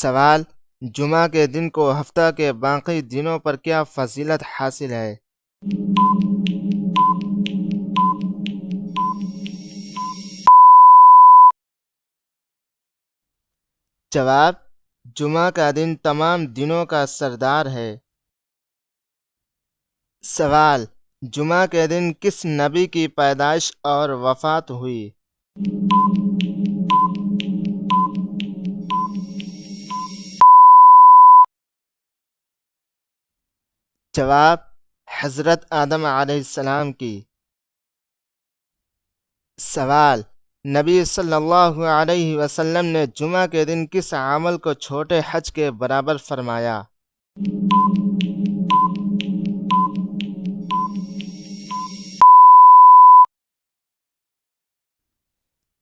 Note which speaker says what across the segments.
Speaker 1: سوال: جمعہ کے دن کو ہفتہ کے باقی دنوں پر کیا فضیلت حاصل ہے؟ جواب: جمعہ کا دن تمام دنوں کا سردار ہے۔ سوال: جمعہ کے دن کس نبی کی پیدائش اور وفات ہوئی؟ جواب: حضرت آدم علیہ السلام کی۔ سوال: نبی صلی اللہ علیہ وسلم نے جمعہ کے دن کس عمل کو چھوٹے حج کے برابر فرمایا؟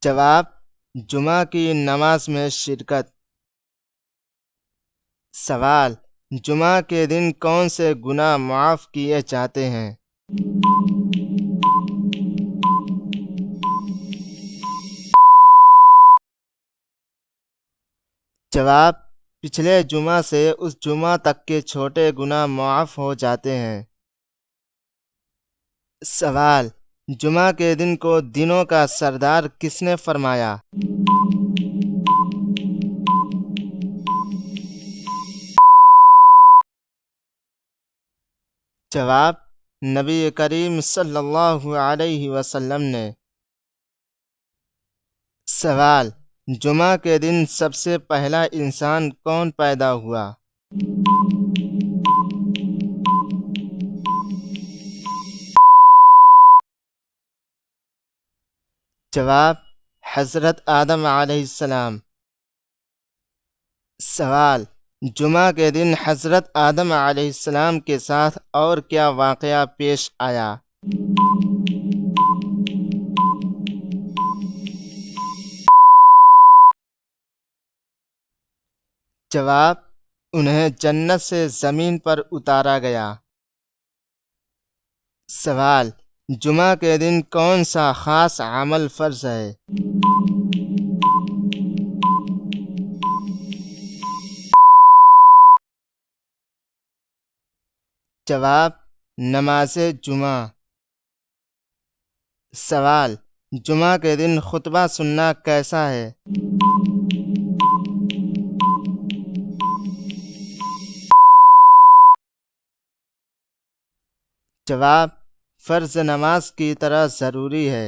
Speaker 1: جواب: جمعہ کی نماز میں شرکت۔ سوال: جمعہ کے دن کون سے گناہ معاف کیے جاتے ہیں؟ جواب: پچھلے جمعہ سے اس جمعہ تک کے چھوٹے گناہ معاف ہو جاتے ہیں۔ سوال: جمعہ کے دن کو دنوں کا سردار کس نے فرمایا؟ جواب: نبی کریم صلی اللہ علیہ وسلم نے۔ سوال: جمعہ کے دن سب سے پہلا انسان کون پیدا ہوا؟ جواب: حضرت آدم علیہ السلام۔ سوال: جمعہ کے دن حضرت آدم علیہ السلام کے ساتھ اور کیا واقعہ پیش آیا؟ جواب: انہیں جنت سے زمین پر اتارا گیا۔ سوال: جمعہ کے دن کون سا خاص عمل فرض ہے؟ جواب: نماز جمعہ۔ سوال: جمعہ کے دن خطبہ سننا کیسا ہے؟ جواب: فرض نماز کی طرح ضروری ہے۔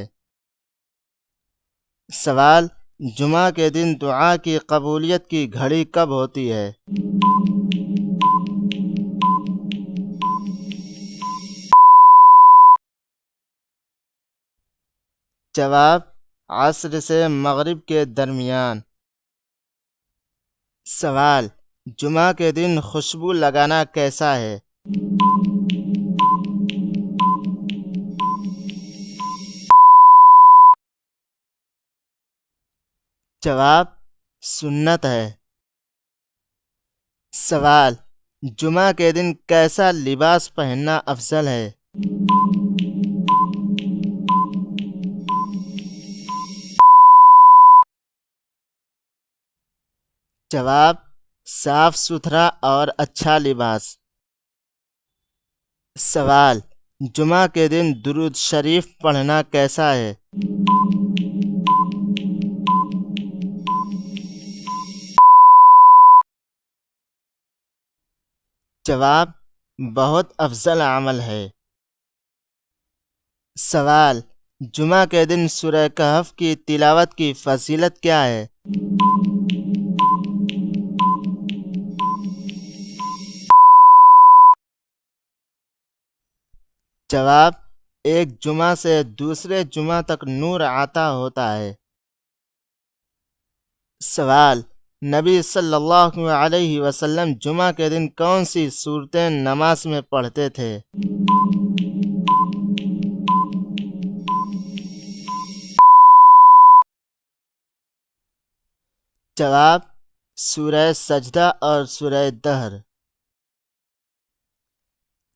Speaker 1: سوال: جمعہ کے دن دعا کی قبولیت کی گھڑی کب ہوتی ہے؟ جواب: عصر سے مغرب کے درمیان۔ سوال: جمعہ کے دن خوشبو لگانا کیسا ہے؟ جواب: سنت ہے۔ سوال: جمعہ کے دن کیسا لباس پہننا افضل ہے؟ جواب: صاف ستھرا اور اچھا لباس۔ سوال: جمعہ کے دن درود شریف پڑھنا کیسا ہے؟ جواب: بہت افضل عمل ہے۔ سوال: جمعہ کے دن سورہ کہف کی تلاوت کی فضیلت کیا ہے؟ جواب: ایک جمعہ سے دوسرے جمعہ تک نور عطا ہوتا ہے۔ سوال: نبی صلی اللہ علیہ وسلم جمعہ کے دن کون سی سورتیں نماز میں پڑھتے تھے؟ جواب: سورہ سجدہ اور سورہ دہر۔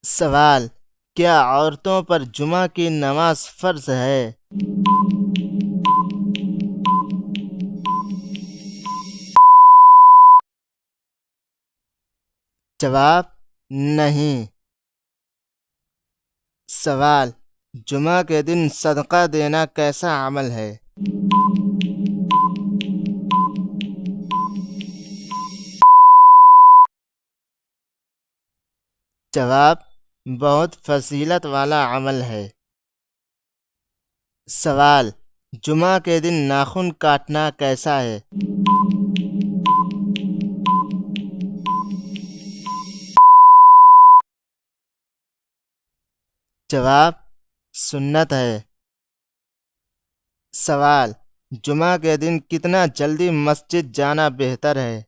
Speaker 1: سوال: کیا عورتوں پر جمعہ کی نماز فرض ہے؟ جواب نہیں۔ سوال، جمعہ کے دن صدقہ دینا کیسا عمل ہے؟ جواب، بہت فضیلت والا عمل ہے۔ سوال، جمعہ کے دن ناخن کاٹنا کیسا ہے؟ جواب، سنت ہے۔ سوال، جمعہ کے دن کتنا جلدی مسجد جانا بہتر ہے؟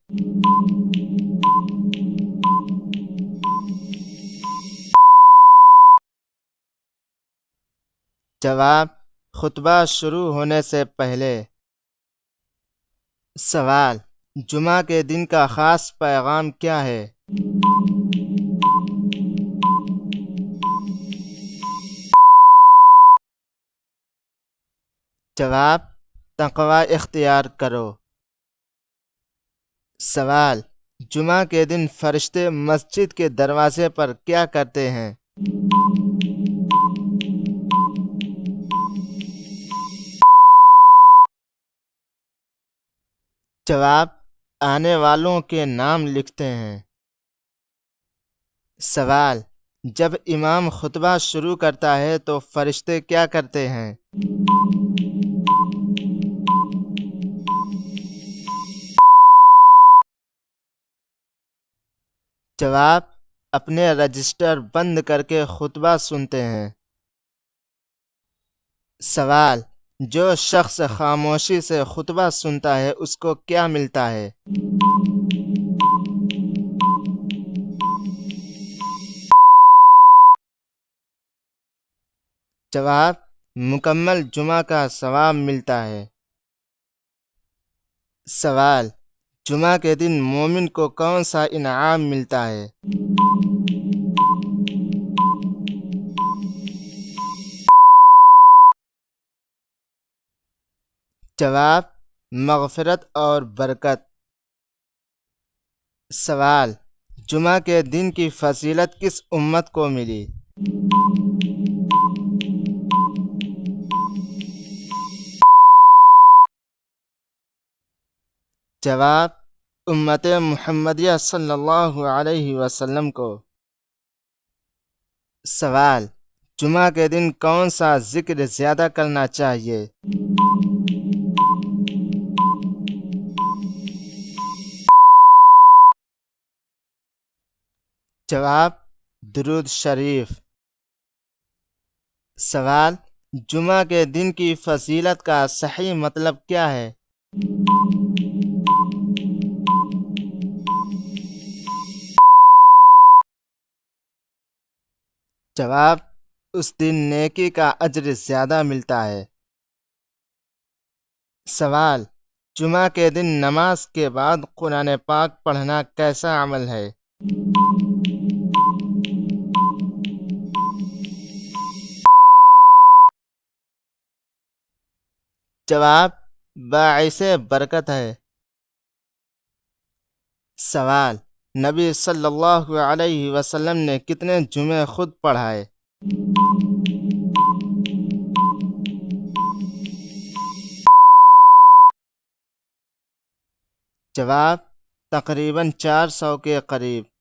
Speaker 1: جواب، خطبہ شروع ہونے سے پہلے۔ سوال، جمعہ کے دن کا خاص پیغام کیا ہے؟ جواب، تقوی اختیار کرو۔ سوال، جمعہ کے دن فرشتے مسجد کے دروازے پر کیا کرتے ہیں؟ جواب، آنے والوں کے نام لکھتے ہیں۔ سوال، جب امام خطبہ شروع کرتا ہے تو فرشتے کیا کرتے ہیں؟ جواب، اپنے رجسٹر بند کر کے خطبہ سنتے ہیں۔ سوال، جو شخص خاموشی سے خطبہ سنتا ہے اس کو کیا ملتا ہے؟ جواب، مکمل جمعہ کا ثواب ملتا ہے۔ سوال، جمعہ کے دن مومن کو کون سا انعام ملتا ہے؟ جواب، مغفرت اور برکت۔ سوال، جمعہ کے دن کی فضیلت کس امت کو ملی؟ جواب، امت محمدیہ صلی اللہ علیہ وسلم کو۔ سوال، جمعہ کے دن کون سا ذکر زیادہ کرنا چاہیے؟ جواب، درود شریف۔ سوال، جمعہ کے دن کی فضیلت کا صحیح مطلب کیا ہے؟ جواب، اس دن نیکی کا اجر زیادہ ملتا ہے۔ سوال، جمعہ کے دن نماز کے بعد قرآن پاک پڑھنا کیسا عمل ہے؟ جواب، باعث برکت ہے۔ سوال، نبی صلی اللہ علیہ وسلم نے کتنے جمعے خود پڑھائے؟ جواب، تقریباً 400 کے قریب۔